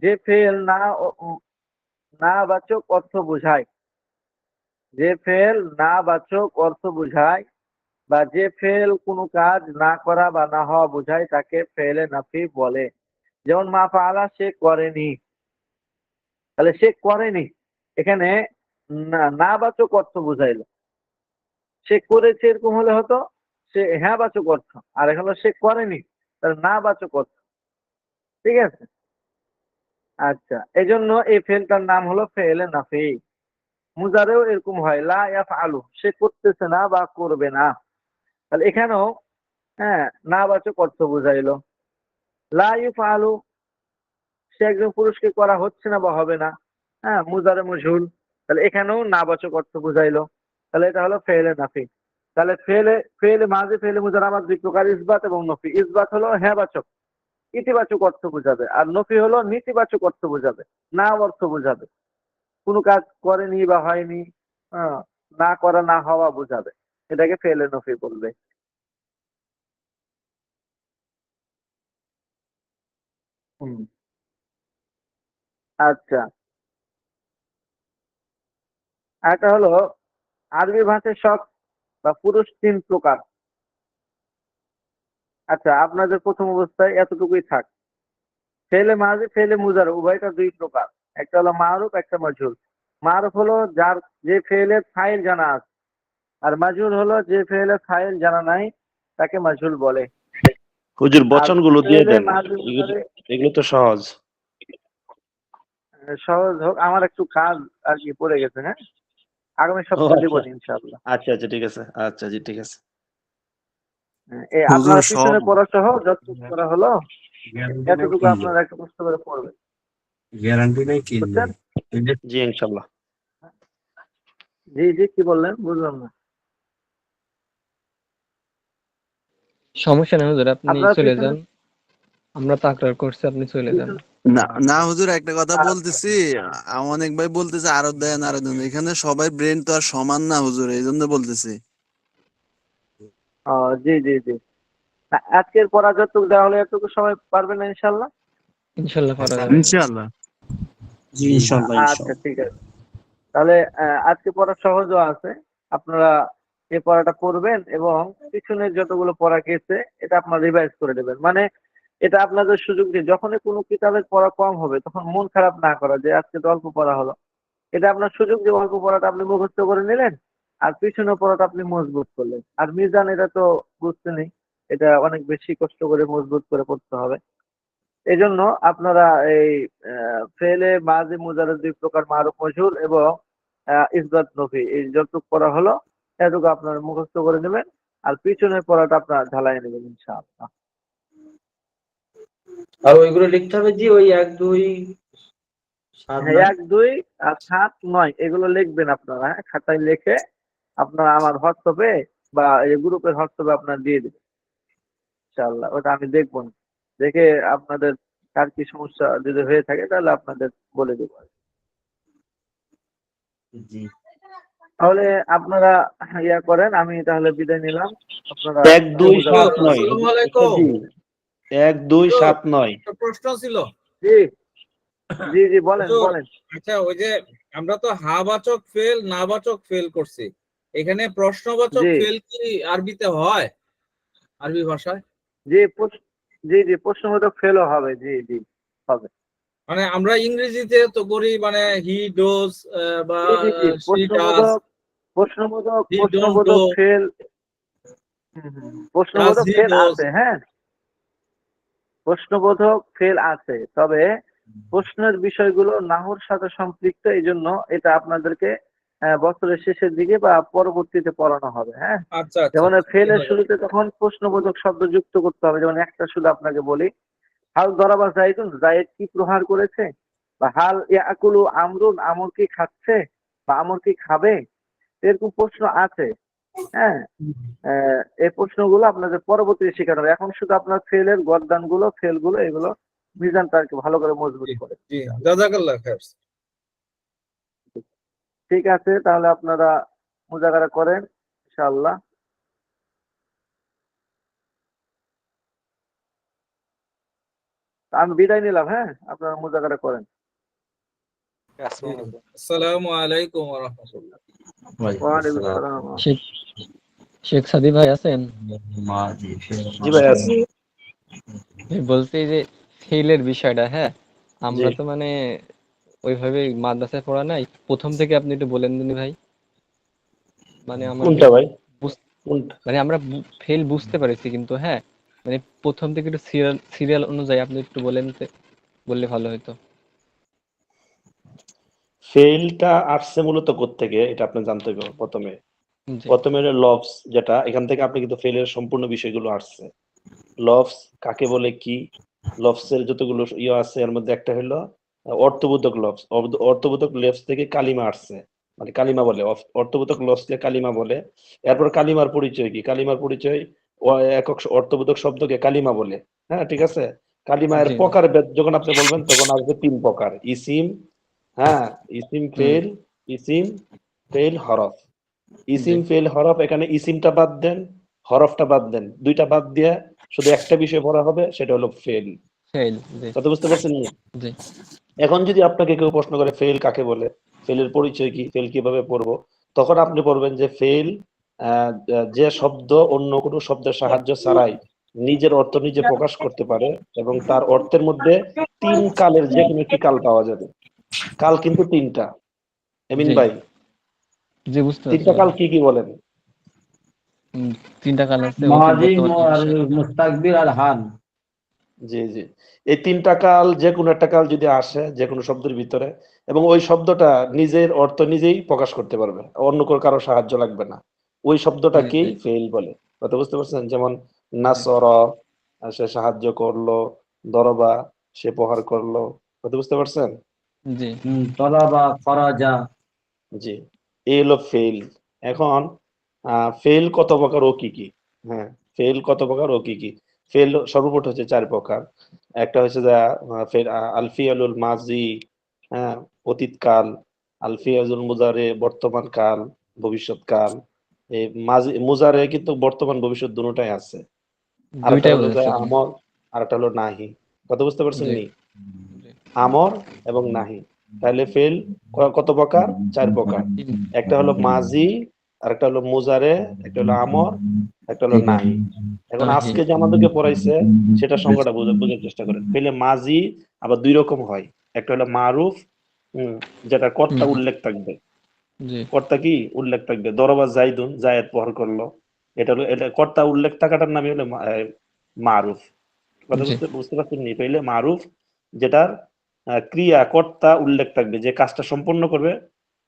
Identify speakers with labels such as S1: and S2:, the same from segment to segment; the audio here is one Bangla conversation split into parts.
S1: যে ফেল না বাচক অর্থ বোঝায়, যে ফেল না বাচক অর্থ বোঝায় বা যে ফেল কোনো কাজ না করা বা না হওয়া বোঝায় তাকে ফেলে নাফি বলে। যেমন মা ফাআলা, সে করেনি। তাহলে সে করেনি এখানে না বাচক অর্থ বোঝাইলো। সে করেছে এরকম হলে হতো সে হ্যাঁ বাচক অর্থ, আর এখানে সে করেনি তাহলে না বাচক অর্থ। ঠিক আছে? আচ্ছা, এই জন্য এই ফেলটার নাম হলো ফেলে নাফি। মুজারেও এরকম হয়, লা ইয়াফআলু, সে করতেছে না বা করবে না। তাহলে এখানেও হ্যাঁ না বাচক অর্থ বুঝাইলো। লা ইউফআলু, সে একজন পুরুষকে করা হচ্ছে না বা হবে না। হ্যাঁ, মুজারে মজহুল, তাহলে এখানেও না বাচক অর্থ বুঝাইলো। তাহলে এটা হলো ফেলে নাফি। তাহলে ফেলে মাঝে ফেলে মুজারে আমার দুই প্রকার, ইসবাত এবং নফি। ইসবাত হলো হ্যাঁ বাচক, ইতিবাচক অর্থ বোঝাবে, আর নফি হলো নেতিবাচক অর্থ বোঝাবে, না অর্থ বোঝাবে। কোনো কাজ করেনি বা হয়নি, হ্যাঁ, না করা না হওয়া বোঝাবে, এটাকে ফেলে নফি বলবে। হুম। আচ্ছা, এটা হলো আরবি ভাষায় সব বা পুরুষ তিন প্রকার। আচ্ছা, আপনাদের প্রথম অবস্থায় এতটুকুই থাক। ফেলে মাঝে ফেলে মুজার উভয়টা দুই প্রকার, একটা হলো মারুফ, একটা মাজহুর। মারুফ হলো যার, যে ফেলের ফাইল জানা আছে, আর মাজহুর হলো যে ফেলের ফাইল জানা নাই তাকে মাজহুর বলে।
S2: হুজুর
S1: আর
S2: বচনগুলো দিয়ে
S1: ফেলে
S2: দেন,
S1: মাঝে
S2: এগুলো
S1: মুজারে
S2: এগুলো তো সহজ।
S1: সহজ হোক, আমার একটু কাজ আর কি পড়ে গেছে। হ্যাঁ, আগামী
S2: ও
S1: সপ্তাহে দিব
S2: আচ্ছা,
S1: ইনশাআল্লাহ।
S2: আচ্ছা আচ্ছা ঠিক আছে, আচ্ছা জি ঠিক আছে।
S1: এই
S3: হুজুর
S1: আপনারা
S3: সব
S1: পিছনে পড়া সহ যতটুকু করা হলো
S3: গ্যারান্টি নাই
S1: এতটুকু
S3: কিনলে,
S1: আপনারা একটু কষ্ট করে পড়বেন।
S3: গ্যারান্টি নাই কিনলে।
S1: বুঝছেন?
S3: এই যে
S2: জি ইনশাল্লাহ।
S1: জি জি, কি বললেন বুঝলাম না।
S4: সমস্যা নেই হুজুর, আপনি
S1: আপনারা
S4: চলে
S1: পিছনে
S4: যান। আমরা তাকরার করছি, আপনি চলে যান।
S1: পিছনে
S3: না না হুজুর, একটা কথা
S1: আচ্ছা।
S3: বলতেছি। অনেক ভাই বলতেছে আরো দেন আরো দেন, এখানে সবাই ব্রেন তো আর সমান না হুজুর, এই জন্য বলতেছি।
S1: ও, জি জি জি। আজকের পড়া যতটুকু দেওয়া হলো এতটুকু সময় পারবেন না ইনশাল্লাহ?
S4: ইনশাল্লাহ পারা যাবে।
S3: ইনশাআল্লাহ। জি ইনশাআল্লাহ
S1: আচ্ছা,
S3: ইনশাআল্লাহ।
S1: ঠিক আছে। তাহলে আজকে পড়া সহজও আছে। আপনারা এই পড়াটা পড়বেন এবং পিছনের যতগুলো পড়া গেছে এটা আপনারা রিভাইজ করে নেবেন। মানে এটা আপনাদের সুযোগ, যে যখনই কোনো কিতাবের পড়া কম হবে তখন মন খারাপ না করা যে আজকে তো অল্প পড়া হলো। এটা আপনার সুযোগ যে অল্প পড়াটা আপনি মুখস্থ করে নিলেন আর পিছনের পড়াটা আপনি মজবুত করলেন। আর মিজান এটা তো বুঝতেনই, এটা অনেক বেশি কষ্ট করে মজবুত করে পড়তে হবে। এই জন্য আপনারা এই ফেলে মাঝে মুজারের দুই প্রকার, মারুফ মশহুর এবং ইসবাত নফি, এই যতটুকু পড়া হলো এটুকু আপনারা মুখস্থ করে নেবেন। আর পিছনের পড়াটা আপনারা ঝালাই নেবেন ইনশাআল্লাহ।
S5: আর ওইগুলো লিখতে হবে জি, ওই 1 2 7
S1: হ্যাঁ,
S5: 9।
S1: 1 2 আর 7 9 এগুলো লিখবেন আপনারা। হ্যাঁ, খাতায় লিখে আপনারা আমার হোয়াটসঅ্যাপে বা এই গ্রুপের হোয়াটসঅ্যাপে আপনারা দিয়ে দিবেন ইনশাআল্লাহ। ওটা আমি দেখবো না। দেখে আপনাদের কার কি সমস্যা যদি হয়ে থাকে তাহলে আপনাদের বলে দেবো।
S5: জি।
S1: তাহলে আপনারা ইয়া করেন, আমি তাহলে বিদায় নিলাম। আপনারা
S2: 1 2
S1: মুজাকারা
S2: 7
S5: হুজুর,
S2: 9
S1: করেন।
S5: আসসালামু
S2: জি,
S5: আলাইকুম।
S2: 1 2
S5: হুজুর,
S2: 7 9।
S5: একটা প্রশ্ন ছিল।
S1: জি জি জি, বলেন
S5: হুজুর,
S1: বলেন।
S5: আচ্ছা ওই যে আমরা তো হাবাচক ফেল নাবাচক ফেল করছি, এখানে প্রশ্নবাচক
S1: জি
S5: ফেল কি আরবিতে হয়, আরবি ভাষায়?
S1: জি জি জি, প্রশ্নবোধক ফেলও হবে। জি জি, হবে।
S5: মানে আমরা ইংরেজিতে তো করি মানে হি ডোজ বা
S1: জি জি জি,
S5: she does, he don't do,
S1: প্রশ্নবোধক ফেল।
S5: ডাজ
S1: প্রশ্নবোধক
S5: হি
S1: ফেল
S5: ডোজ।
S1: আছে। হ্যাঁ, প্রশ্নবোধক ফেল আছে, তবে প্রশ্নের বিষয়গুলো নাহর সাথে সম্পৃক্ত, এই জন্য এটা আপনাদেরকে বছরের শেষের দিকে বা পরবর্তীতে পড়ানো হবে। হ্যাঁ,
S5: আচ্ছা আচ্ছা
S1: যেমন
S5: আচ্ছা,
S1: ফেলের
S5: ধন্যবাদ।
S1: শুরুতে তখন প্রশ্নবোধক শব্দ যুক্ত করতে হবে। যেমন একটা শুধু আপনাকে বলি, হাল দরাবা জাইদুন, জায়েদ কি প্রহার করেছে, বা হাল ইয়াকুলু আমরুন, আমর কি খাচ্ছে বা আমর কি খাবে, এরকম প্রশ্ন আছে। হ্যাঁ, এই প্রশ্নগুলো আপনাদের পরবর্তীতে শেখানো হবে। এখন শুধু আপনার ফেলের গরদানগুলো, ফেলগুলো, এগুলো মিজানটা আর কি ভালো করে মজবুত
S5: জি
S1: করে
S5: জি,
S1: ইনশাআল্লাহ।
S5: জাযাকাল্লাহ খাইর।
S1: ঠিক আছে, তাহলে আপনারা মুজাকারা করেন ইনশাআল্লাহ। আমি বিদায় নিলাম, হ্যাঁ, আপনারা মুজাকারা করেন।
S5: আসসালামু আলাইকুম ওয়া রাহমাতুল্লাহ।
S1: ওয়ালাইকুম আসসালাম।
S4: শেখ শেখ সাদি ভাই আছেন?
S2: জি ভাই আছে।
S4: বলছি যে ফেইলের বিষয়টা, হ্যাঁ,
S2: জি
S4: আমরা তো মানে ওইভাবে মাদ্রাসায় পড়া নাই, প্রথম থেকে আপনি একটু বলেন দিনি ভাই, মানে আমাকে
S2: কোনটা ভাই?
S4: বুঝ-
S2: কোনটা?
S4: মানে আমরা ফেল বুঝতে পারছি, কিন্তু হ্যাঁ মানে প্রথম থেকে একটু সিরিয়াল সিরিয়াল অনুযায়ী আপনি একটু বললে ভালো হতো।
S2: ফেলটা আসছে মূলত কোত্থেকে এটা আপনি জানতে হবে প্রথমে।
S4: জি
S2: প্রথমে হলো লভস, যেটা এখান থেকে আপনি কিন্তু ফেলের সম্পূর্ণ বিষয়গুলো আসছে। লভস কাকে বলে, কি লভসের যতগুলো ইয়ে আছে এর মধ্যে একটা হলো অর্থবোধক লভস। অর্থবোধক লভস থেকে কালিমা আসছে, মানে কালিমা বলে, অর্থবোধক লভস থেকে কালিমা বলে। এরপর কালিমার পরিচয় কি? কালিমার পরিচয় একক অর্থবোধক শব্দকে কালিমা বলে। হ্যাঁ, ঠিক আছে। কালিমা এর
S4: জি জি
S2: প্রকার ভেদ যখন আপনি বলবেন তখন আসবে 3 প্রকার: ইসিম, হ্যাঁ, ইসিম
S4: হুম
S2: ফেল, ইসিম ফেল হরফ।
S4: জি
S2: ইসিম ফেল হরফ, এখানে ইসিমটা বাদ দেন, হরফটা বাদ দেন, দুইটা বাদ দিয়ে শুধু একটা বিষয় পড়া হবে, সেটা হলো ফেল।
S4: ফেল। জি
S2: কথা বুঝতে পারছেন নি?
S4: জি
S2: এখন যদি আপনাকে কেউ প্রশ্ন করে ফেল কাকে বলে, ফেলের পরিচয় কি, ফেল কিভাবে পড়বো, তখন আপনি পড়বেন যে ফেল যে শব্দ অন্য কোনো শব্দের সাহায্য ছাড়াই নিজের অর্থ নিজে প্রকাশ করতে পারে, এবং তার অর্থের মধ্যে 3 কালের যে কোনো একটি কাল পাওয়া যাবে। কাল কিন্তু 3টা। এমিন
S4: জি
S2: ভাই,
S4: জি বুঝতে পারছি
S2: 3টা
S4: ভাই।
S2: কাল কি কি বলেন?
S4: তিনটা কাল আছে: অতীত,
S6: মাজি
S4: বর্তমান,
S6: আর
S4: ভবিষ্যৎ।
S6: মুস্তাকবির আর হাল।
S2: জি জি, এই 3টা কাল যে কোনো একটা কাল যদি আসে যে কোনো শব্দের ভিতরে, এবং ওই শব্দটা নিজের অর্থ নিজেই প্রকাশ করতে পারবে, অন্য কারো সাহায্য লাগবে না, ওই
S4: জি
S2: শব্দটাকেই
S4: জি
S2: ফেল বলে। কথা বুঝতে পারছেন? যেমন
S4: জি
S2: নাসর, সে সাহায্য করলো, দরবা, সে প্রহার করলো। কথা বুঝতে পারছেন?
S4: জি
S6: তলাবা ফরাজা।
S2: জি, এই হলো ফেল। এখন ফেল কত প্রকার ও কি কি? হ্যাঁ, ফেল কত প্রকার ও কি কি? ফেল সর্বমোট হচ্ছে 4 প্রকার। একটা হচ্ছে যে আলফিয়ালুল মাজি, হ্যাঁ, অতীতকাল; আলফিয়াজুল মুজারে, বর্তমান কাল, ভবিষ্যৎ কাল। এই মাজি মুজারে কিন্তু বর্তমান ভবিষ্যৎ দুটোটাই আছে। আরেকটা
S4: দুইটাই
S2: হলো যে
S4: বোঝাচ্ছে আপনি।
S2: আমর, আরেকটা হলো নাহি। কথা বুঝতে পারছেন
S4: জি
S2: নি?
S4: জি
S2: আমর এবং নাহি। তাহলে ফেল কত প্রকার? 4 প্রকার।
S4: তিন-
S2: একটা হলো মাজি, আরেকটা হলো মুজারে, একটা হলো আমর, একটা হলো নাহি। এখন
S4: নাহি।
S2: আজকে যে আমাদেরকে পড়াইছে সেটা সংজ্ঞাটা বোঝার চেষ্টা করেন। ফেলে মাজি আবার 2 রকম হয়। একটা হলো মারুফ, হুম, যেটা কর্তা
S4: হুম
S2: উল্লেখ থাকবে।
S4: জি
S2: কর্তা কি উল্লেখ থাকবে? দরবা জাইদুন, জায়েদ প্রহার করলো। এটা কর্তা উল্লেখ থাকাটার নামই হলো মারুফ। কথা
S4: জি
S2: বুঝতে পারছেন নি? তাইলে মারুফ, যেটার ক্রিয়া কর্তা উল্লেখ থাকবে, যে কাজটা সম্পন্ন করবে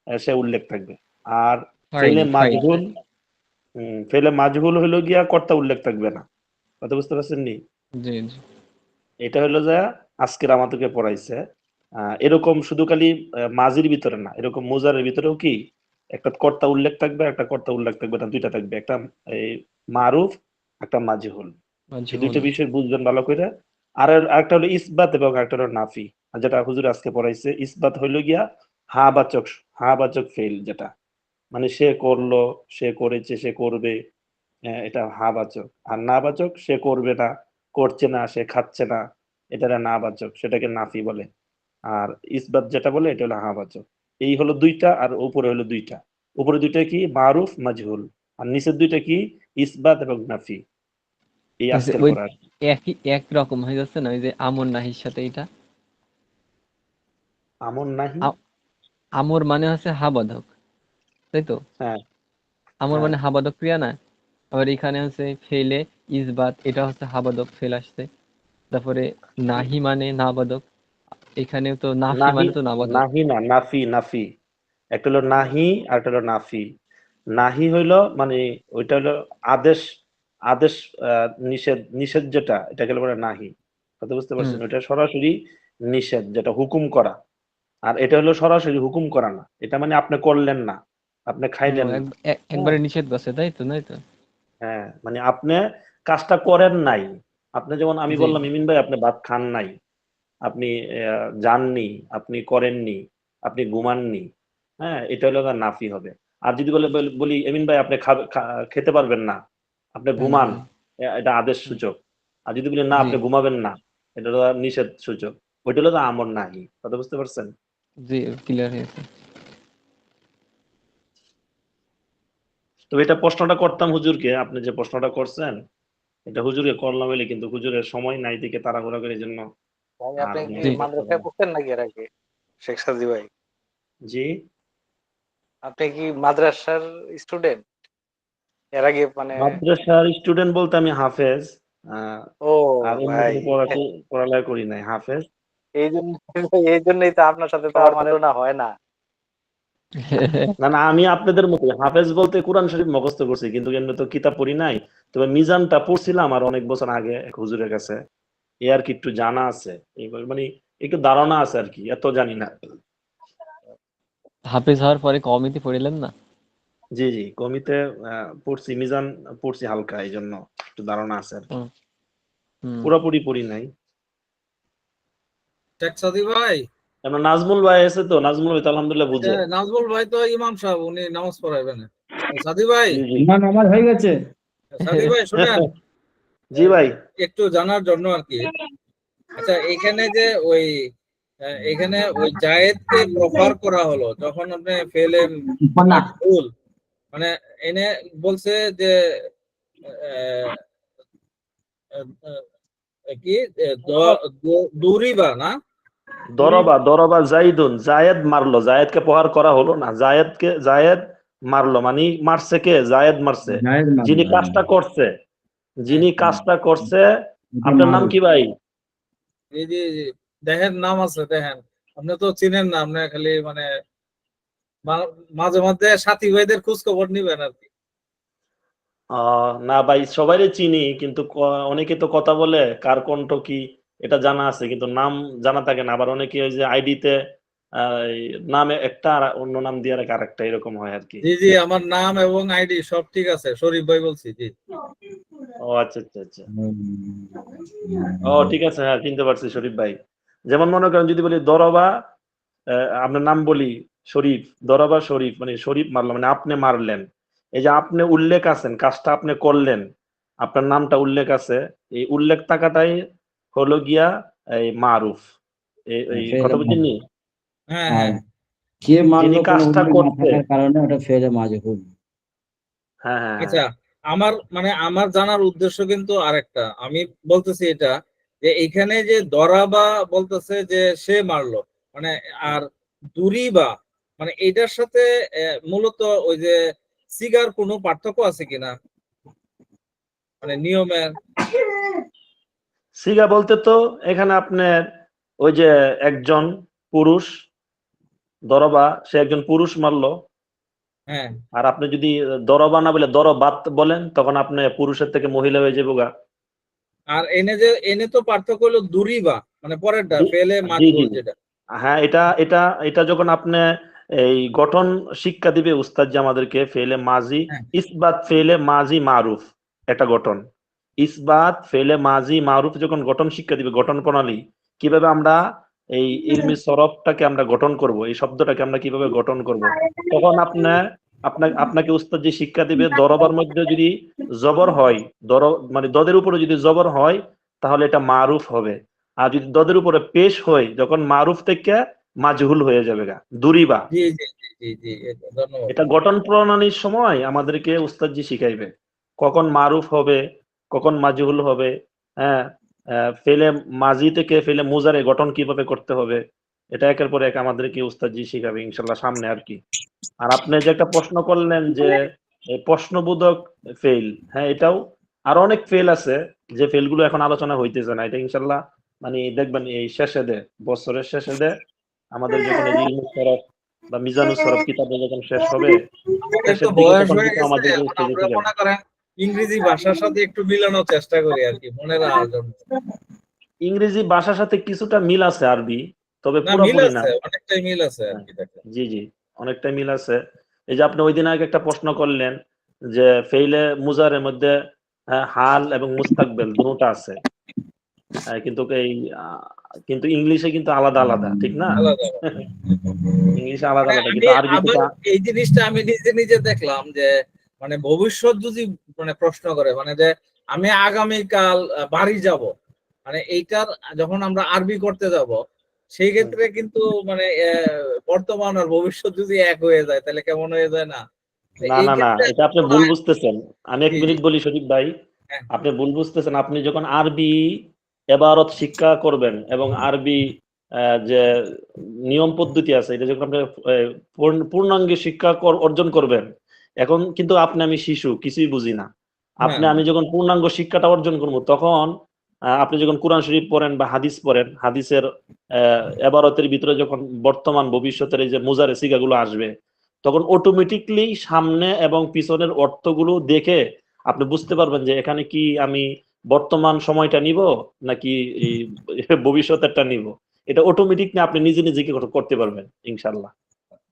S2: সে উল্লেখ থাকবে। আর
S4: ফাইল
S2: ফেলে
S4: ফাইল।
S2: মাজহুল, ফেলে মাজহুল হলো গিয়া কর্তা উল্লেখ থাকবে না। কথা বুঝতে পারছেন নি?
S4: জি জি
S2: এটা হলো যে আজকের আমাদেরকে পড়াইছে। এরকম শুধু খালি মাজির ভিতরে না, এরকম মুজারের ভিতরেও কি একটা কর্তা উল্লেখ থাকবে, একটা কর্তা উল্লেখ থাকবে না, দুইটা থাকবে, একটা এই মারুফ, একটা মাজহুল। এই
S4: মাজহুল।
S2: দুইটা বিষয় বুঝবেন ভালো করে। আর একটা হলো ইসবাত এবং একটা হলো নাফি। আর যেটা হুজুর আজকে পড়াইছে, ইসবাত হইলো গিয়া হা বাচক, হা বাচক ফেল, যেটা মানে সে করলো, সে করেছে, সে করবে, এটা হা বাচক। আর না বাচক সে করবে না, করছে না, সে খাচ্ছে না, এটা না বাচক, সেটাকে নাফি বলে। আর ইসবাত যেটা বলে এটা হলো হা বাচক। এই হলো দুইটা, আর উপরে হলো দুইটা। উপরে দুইটা কি? মারুফ, মাজহুল। আর নিচের দুইটা কি? ইসবাত এবং নাফি। এই
S4: এই যে
S2: আজকের
S4: ওই
S2: পড়ার।
S4: এক রকম হয়ে যাচ্ছে না, ওই যে আমর নাহির সাথে এটা।
S2: আমন নাহি।
S4: আ- আমর মানে হচ্ছে হাবাধক, তাই তো?
S2: হ্যাঁ
S4: আমর
S2: হ্যাঁ,
S4: মানে হাবাধক ক্রিয়া না? আবার এখানে হচ্ছে ফেলে ইসবাত, এটা হচ্ছে হাবাধক ফেল আসছে। তারপরে নাহি মানে নাবাদক, এখানেও তো নাফি
S2: নাহি,
S4: মানে তো নাবাদক।
S2: নাহি না, নাফি, নাফি। একটা হলো নাহি আর একটা হলো নাফি। নাহি হইলো মানে ওইটা হলো আদেশ, আদেশ, নিষেধ, নিষেধ যেটা, এটাকে বলে নাহি। কথা বুঝতে
S4: হুম
S2: পারছেন? ওইটা সরাসরি নিষেধ, যেটা হুকুম করা। আর এটা হলো সরাসরি হুকুম করা না, এটা মানে আপনি করলেন না, আপনি
S4: ও
S2: খাইলেন না। হ্যাঁ
S4: একবারে নিষেধ করছে, তাই তো, তাই তো।
S2: হ্যাঁ, মানে আপনি কাজটা করেন নাই। আপনি যেমন আমি
S4: জি
S2: বললাম ইমিন ভাই আপনি ভাত খান নাই, আপনি যাননি, আপনি করেননি, আপনি ঘুমাননি। হ্যাঁ, এটা হলো গিয়ে নাফি হবে। আর যদি বলি এমিন ভাই আপনি খেতে পারবেন না, আপনি
S4: হুম
S2: ঘুমান,
S4: হুম
S2: এটা আদেশ
S4: হুম,
S2: সূচক। আর যদি বলি না
S4: জি
S2: আপনি ঘুমাবেন না, এটা হলো নিষেধ সূচক, ওইটা হলো আমর নাহি। কথা বুঝতে পারছেন?
S4: জি, ক্লিয়ার হয়েছে।
S2: তো এটা প্রশ্নটা করতাম হুজুরকে, আপনি যে প্রশ্নটা করছেন এটা হুজুরকে করলাম বলে, কিন্তু হুজুরের সময় নাই দিকে তাড়াহুড়া করে, এই জন্য
S7: ভাই
S2: আর
S7: আপনি
S2: উনি
S7: কি
S4: জি।
S2: করতে
S7: মাদ্রাসায়
S2: পারেন।
S7: পড়তেন নাকি এর আগে, শেখ সাদি ভাই?
S2: জি
S7: আপনি কি মাদ্রাসার স্টুডেন্ট এর আগে মানে?
S2: মাদ্রাসার স্টুডেন্ট বলতে আমি হাফেজ,
S7: ও
S2: আর অন্য
S7: ভাই,
S2: কোনো পড়ালেখা করি নাই, হাফেজ।
S7: এই জন্য এই জন্যই তো আপনার সাথে তো আমার তুলনা হয় না।
S2: না না, আমি আপনাদের মতো হাফেজ বলতে কোরআন শরীফ মুখস্থ করছি, কিন্তু এমনি তো কিতাব পড়ি নাই। তবে মিজানটা পড়ছিলাম আর অনেক বছর আগে এক হুজুরের কাছে, এ আর কি একটু জানা আছে, এইবার মানে একটু ধারণা আছে আর কি, এত জানি না।
S4: হাফেজ হওয়ার পরে কওমিতে পড়িলেন না?
S2: জি জি, কমিতে পড়ছি, মিজান পড়ছি হালকা, এই জন্য একটু ধারণা আছে আর কি,
S4: হুম, হুম।
S2: পুরোপুরি পড়ি নাই।
S5: শেখ সাদি ভাই,
S2: আমরা নাজমুল ভাই আছে তো, নাজমুল ভাই তো আলহামদুলিল্লাহ বুঝে।
S5: নাজমুল ভাই তো ইমাম সাহেব, উনি নামাজ পড়াইবেন। সাদি ভাই,
S2: জি জি
S6: ইমান আমার হয়ে গেছে।
S5: সাদি ভাই শুনেন,
S2: জি ভাই।
S5: একটু জানার জন্য আর কি। আচ্ছা, এখানে যে ওই এখানে ওই জায়েদকে প্রফার করা হলো যখন আপনি ফেলে
S6: না,
S5: ভুল, মানে এনে বলছে যে আহ, কি দূরিবা না,
S2: দরবা দরবা জাইদুন, জায়েদ মারলো, জায়েদকে প্রহার করা হলো না, জায়েদ মারলো, মানে মারছে কে? জায়েদ মারছে।
S6: জায়েদ
S2: যিনি
S6: মারলো,
S2: কাজটা করছে, যিনি কাজটা করছে,
S6: এটা
S2: আপনার নাম
S6: মারুফ।
S2: কি ভাই?
S5: এই যে দেখেন নাম আছে, দেখেন আপনি তো চিনেন না, আপনি খালি মানে মাঝে মধ্যে সাথী ভাইদের খোঁজ খবর নিবেন আর কি।
S2: না ভাই, সবাইরে চিনি, কিন্তু অনেকে তো কথা বলে কার কণ্ঠ কি এটা জানা আছে, কিন্তু নাম জানা থাকে না। আবার অনেকে ওই যে আইডিতে নামে একটা আর অন্য নাম দিয়ে রাখে আরেকটা, এরকম হয় আর কি।
S5: জি জি, আমার নাম এবং আইডি সব ঠিক আছে, শরীফ ভাই বলছি। জি
S2: ও আচ্ছা আচ্ছা আচ্ছা, ও ঠিক আছে, হ্যাঁ চিনতে পারছি শরীফ ভাই। যেমন মনে করেন যদি বলি দরবা, আপনার নাম বলি শরীফ, দরবা শরীফ, মানে শরীফ মারলো মানে আপনি মারলেন। এই যে আপনি উল্লেখ আছেন, কাজটা আপনি করলেন, আপনার নামটা উল্লেখ আছে, এই উল্লেখ থাকাটাই হলো গিয়া এই মারুফ। এই
S6: ফেলে
S2: কথা বুঝিনি?
S5: হ্যাঁ
S6: আর
S5: হ্যাঁ।
S6: কে
S2: যিনি
S6: মারলো কোনো
S2: কাজটা
S6: উল্লেখ না
S2: করছে,
S6: থাকার কারণে ওটা ফেলে মাজহুল।
S2: হ্যাঁ হ্যাঁ হ্যাঁ।
S5: আচ্ছা, আমার মানে আমার জানার উদ্দেশ্য কিন্তু আরেকটা, আমি বলতেছি এটা যে এখানে যে দরাবা বলতেছে যে সে মারলো, মানে আর দুরিবা মানে এটার সাথে মূলত ওই যে সিগার কোনো পার্থক্য আছে কিনা, মানে নিয়মের?
S2: সিগা বলতে তো এখানে আপনার ওই যে একজন পুরুষ, দরবা সে একজন পুরুষ মারলো,
S5: হ্যাঁ,
S2: আর আপনি যদি দরবা না বলে দরবাত বলেন, তখন আপনি পুরুষের থেকে মহিলা হয়ে যাবো গা।
S5: আর এনে তো পার্থক্য হলো দুরিবা, মানে পরেরটা ফেলে
S2: জি জি,
S5: মাজহুল যেটা।
S2: হ্যাঁ এটা এটা এটা যখন আপনি এই গঠন শিক্ষা দিবে উস্তাদ যে আমাদেরকে, ফেলে মাজি
S5: হ্যাঁ,
S2: ইসবাত ফেলে মাজি মারুফ একটা গঠন, ইসবাত ফেলে মাজি মারুফ যখন গঠন শিক্ষা দিবে, গঠন প্রণালী কিভাবে আমরা এই ইলমি সরফটাকে আমরা গঠন করব, এই শব্দটাকে আমরা কিভাবে গঠন করব, তখন আপনাকে উস্তাদ যে শিক্ষা দিবে, দরবার মধ্যে যদি জবর হয়, মানে দদের উপরে যদি জবর হয়, তাহলে এটা মারুফ হবে। আর যদি দদের উপরে পেশ হয়, যখন মারুফ থেকে মাজহুল হয়ে যাবে গা, দুরিবা।
S5: জি জি জি জি জি, ধন্যবাদ।
S2: এটা গঠন প্রণালীর সময় আমাদেরকে উস্তাদজি শিখাইবে কখন মারুফ হবে, কখন মাজহুল হবে। হ্যাঁ, ফেলে মাজি থেকে ফেলে মুজারে গঠন কিভাবে করতে হবে, এটা একের পর এক আমাদেরকে উস্তাদজি শিখাবে ইনশাল্লাহ সামনে আর কি। আর আপনি যে একটা প্রশ্ন করলেন যে এই প্রশ্নবোধক ফেল, হ্যাঁ এটাও, আর অনেক ফেল আছে যে ফেলগুলো এখন আলোচনা হইতেছে না, এটা ইনশাল্লাহ মানে দেখবেন এই শেষে দে, বছরের শেষে দে, আমাদের যখন এই ইলমুস সরফ বা মিজানুস সরফ কিতাবে যখন শেষ হবে,
S5: আমাদের তো
S2: শেষের দিকে
S5: বয়স
S2: তখন
S5: হয়ে
S2: কিন্তু
S5: গেছে,
S2: আমাদেরকে
S5: এখন
S2: উস্তাদ
S5: আমরা
S2: শিখাবে।
S5: মনে করেন ইংরেজি ভাষার সাথে একটু মিলানোর চেষ্টা করি আর কি, মনে রাখার জন্য।
S2: ইংরেজি ভাষার সাথে কিছুটা মিল আছে আরবি, তবে
S5: না, মিল
S2: পুরোপুরি না।
S5: আছে, অনেকটাই মিল আছে আর
S2: হ্যাঁ,
S5: কি, দেখেন।
S2: জি জি, অনেকটাই মিল আছে। এই যে আপনি ওই দিন আগে একটা প্রশ্ন করলেন যে ফেইলে মুজারের মধ্যে হাল এবং মুস্তাকবেল দুটোটা আছে, কিন্তু কিন্তু ইংলিশে কিন্তু আলাদা আলাদা, ঠিক না?
S5: আলাদা।
S2: ইংলিশে আলাদা
S5: মানে
S2: আলাদা,
S5: আমি
S2: কিন্তু আরবিতে
S5: আবার এই জিনিসটা আমি নিজে নিজে দেখলাম যে মানে ভবিষ্যৎ যদি মানে প্রশ্ন করে, মানে যে আমি আগামীকাল বাড়ি যাব, মানে এইটার যখন আমরা আরবি করতে যাব সেই ক্ষেত্রে কিন্তু মানে বর্তমান আর ভবিষ্যৎ যদি এক হয়ে যায় তাহলে কেমন হয়ে যায় না? তো
S2: না
S5: এই
S2: না না,
S5: ক্ষেত্রে
S2: এটা আপনি ভুল বুঝতেছেন। আমি এক
S5: জি জি
S2: মিনিট বলি শরীফ ভাই,
S5: হ্যাঁ
S2: আপনি ভুল বুঝতেছেন। আপনি যখন আরবি এবারত শিক্ষা করবেন এবং আরবি যে নিয়ম পদ্ধতি আছে এটা যখন আপনি পূর্ণাঙ্গে শিক্ষা অর্জন করবেন, এখন কিন্তু আপনি আমি শিশু, কিছুই বুঝি না।
S5: হ্যাঁ
S2: আপনি আমি যখন পূর্ণাঙ্গ শিক্ষাটা অর্জন করব তখন আপনি যখন কোরআন শরীফ পড়েন বা হাদিস পড়েন, হাদিসের এবারতের ভিতরে যখন বর্তমান ভবিষ্যতের এই যে মুজারে সিগাগুলো আসবে, তখন অটোমেটিকলি সামনে এবং পিছনের অর্থগুলো দেখে আপনি বুঝতে পারবেন যে এখানে কি আমি বর্তমান সময়টা নিব নাকি এই ভবিষ্যতেরটা নিব। এটা অটোমেটিক না, আপনি নিজে নিজেকে করতে পারবেন ইনশাল্লাহ।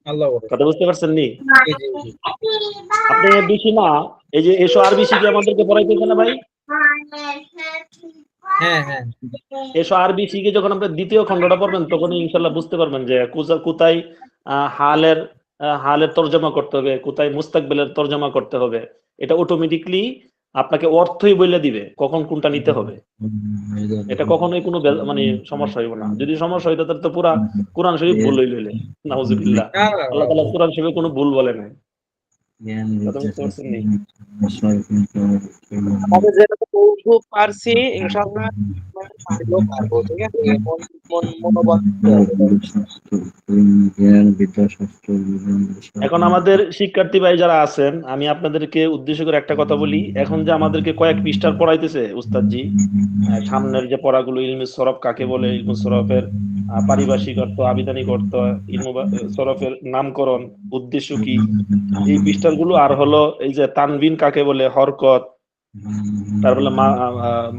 S5: আল্লাহ বলে
S2: কথা বুঝতে পারছেন নি?
S5: জি জি জি
S2: আপনি বেশি না, এই যে এসো আরবি শিখে আমাদেরকে পড়াইতেছে না ভাই,
S5: হ্যাঁ হ্যাঁ
S2: এসো আরবি শিখে যখন আপনি দ্বিতীয় খণ্ডটা পড়বেন তখনই ইনশাল্লাহ বুঝতে পারবেন যে কোথায় হালের হালের তর্জমা করতে হবে, কোথায় মুস্তাকবেলের তর্জমা করতে হবে। এটা অটোমেটিকলি আপনাকে অর্থই বলে দিবে কখন কোনটা নিতে হবে। এটা কখনোই কোনো মানে সমস্যা হইব না। যদি সমস্যা হইতো তাহলে তো পুরা কোরআন শরীফ ভুল হইলে নাউজুবিল্লাহ।
S5: না, না,
S2: আল্লাহ
S5: না,
S2: তাআলা কোরআন শরীফে কোনো ভুল বলে নাই। কথা বুঝতে পারছেন নি?
S7: আমাদের যেটা উর্দু পারছি ইনশাআল্লাহ পারলেও পারবো, ঠিক আছে? মনোবল দিতে হবে।
S2: এখন আমাদের শিক্ষার্থী ভাই যারা আছেন, আমি আপনাদেরকে উদ্দেশ্য করে একটা কথা বলি। এখন যে আমাদেরকে কয়েক পৃষ্ঠার পড়াইতেছে উস্তাদজি, সামনের যে পড়াগুলো, ইলমে সরফ কাকে বলে, ইলমে সরফের পারিভাষিক অর্থ, আবিধানিক অর্থ, ইলমে সরফের নামকরণ, উদ্দেশ্য কি, এই পৃষ্ঠাগুলো, আর হলো এই যে তানবিন কাকে বলে, হরকত, তারপরে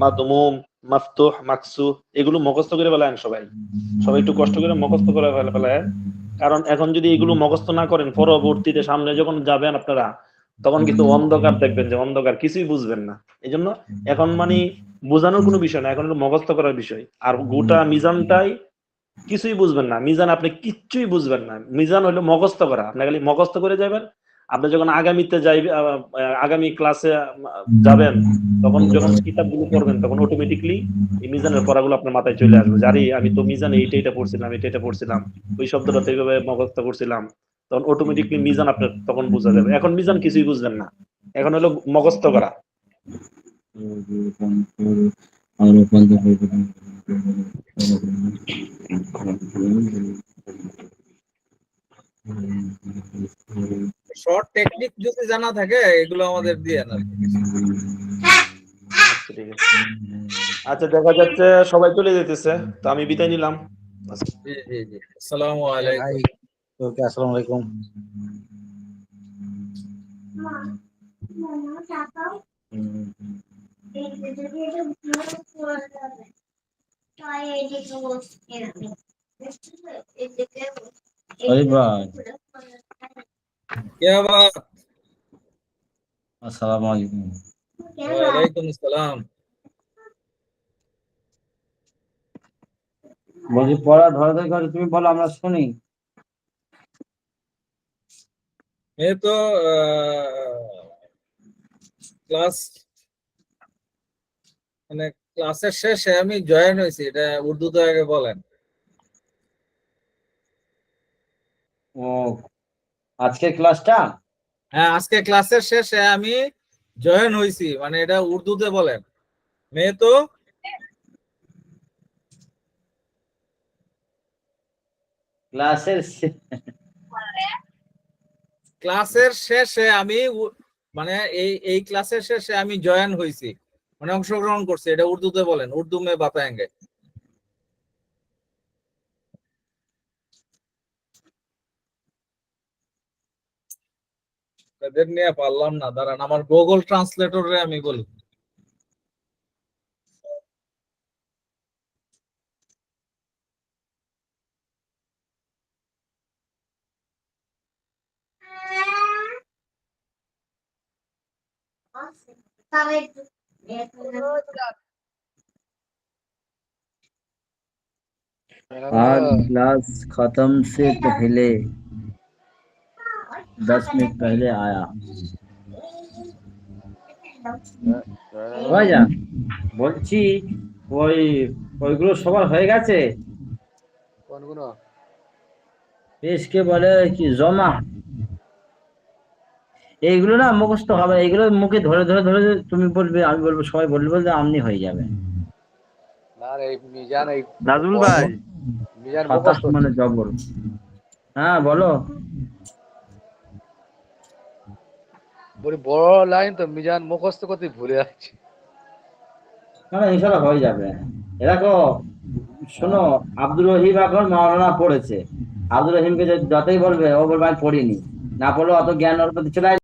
S2: মাদমুম, মাফতুহ, মাকসুহ, এগুলো মুখস্থ করে ফেলেন সবাই। সবাই একটু কষ্ট করে মুখস্থ করে ফেলেন। কারণ এখন যদি এগুলো মুখস্থ না করেন, পরবর্তীতে সামনে যখন যাবেন আপনারা, তখন কিন্তু অন্ধকার দেখবেন, যে অন্ধকার, কিছুই বুঝবেন না। এই জন্য এখন মানে বোঝানোর কোনো বিষয় না, এখন হলো মুখস্থ করার বিষয়। আর গোটা মিজানটাই কিছুই বুঝবেন না, মিজান আপনি কিচ্ছুই বুঝবেন না। মিজান হলো মুখস্থ করা, আপনি খালি মুখস্থ করে যাবেন। আপনি যখন আগামীতে যাইবে, আগামী ক্লাসে যাবেন, তখন যখন কিতাবগুলো পড়বেন তখন অটোমেটিকলি এই মিজানের পড়াগুলো আপনার মাথায় চলে আসবে, যে আরে আমি তো মিজানে এটা পড়ছিলাম, এটা পড়ছিলাম, ওই শব্দটা তো এইভাবে মুখস্থ করছিলাম। তখন অটোমেটিকলি মিজান আপনার তখন বোঝা যাবে। এখন মিজান কিছুই বুঝবেন না, এখন হলো মুখস্থ করা।
S5: শর্ট টেকনিক যদি জানা থাকে এগুলো আমাদের দিয়ে না।
S2: আচ্ছা, ঠিক আছে। আচ্ছা, দেখা যাচ্ছে সবাই চলে যেতেছে, তো আমি বিদায় নিলাম।
S5: জি জি জি আসসালামু আলাইকুম।
S7: ওকে, আসসালামু আলাইকুম।
S6: अरे भाई
S5: क्या बात।
S6: अस्सलाम वालेकुम।
S5: ওয়ালাইকুম আসসালাম।
S6: বলছি পড়া ধরাধরি করে তুমি বলো, আমরা শুনি।
S5: मैं तो ক্লাস মানে ক্লাসের শেষে আমি জয়েন হয়েছি, এটা উর্দুতে আগে বলেন।
S6: ও, আজকের ক্লাসটা?
S5: হ্যাঁ আজকে ক্লাসের শেষে আমি জয়েন হয়েছি, মানে এটা উর্দুতে বলেন। मैं तो
S6: ক্লাসের
S5: ক্লাসের শেষে আমি মানে এই ক্লাসের শেষে আমি জয়েন হয়েছি, মানে অংশগ্রহণ করছি, এটা উর্দুতে বলেন। উর্দু মে বাতায়েঙ্গে। এদের নিয়ে পারলাম না, দাঁড়ান আমার গুগল ট্রান্সলেটরে আমি বলি।
S6: आज क्लास खत्म से पहले 10 मिनट पहले आया। ভাইজান বলছি ওই ওইগুলো সবার হয়ে গেছে।
S8: কোনগুলো?
S6: পেশকে বলে কি জমা। এইগুলো না মুখস্থ হবে, এইগুলো মুখে ধরে ধরে ধরে তুমি বলবে, আমি বলবো, সবাই বলবে, বলবে আমনি হয়ে যাবে।
S8: না রে, এই মিজান, এই
S3: নাজমুল ভাই,
S8: মিজান
S6: ফাতাহ
S8: মুখস্থ
S6: মানে
S8: হচ্ছে।
S6: জবর। হ্যাঁ বলো।
S8: বলি বড় লাইন তো মিজান মুখস্থ করতে ভুলে যাচ্ছে।
S6: না ইনশাল্লাহ হয়ে যাবে। এরকম শোনো, আব্দুর রহিম এখন মাওলানা পড়েছে, আব্দুর রহিমকে যতই বলবে, ও বলবে আমি পড়িনি, না পড়লেও অত জ্ঞান ওর প্রতি চলে আসবে।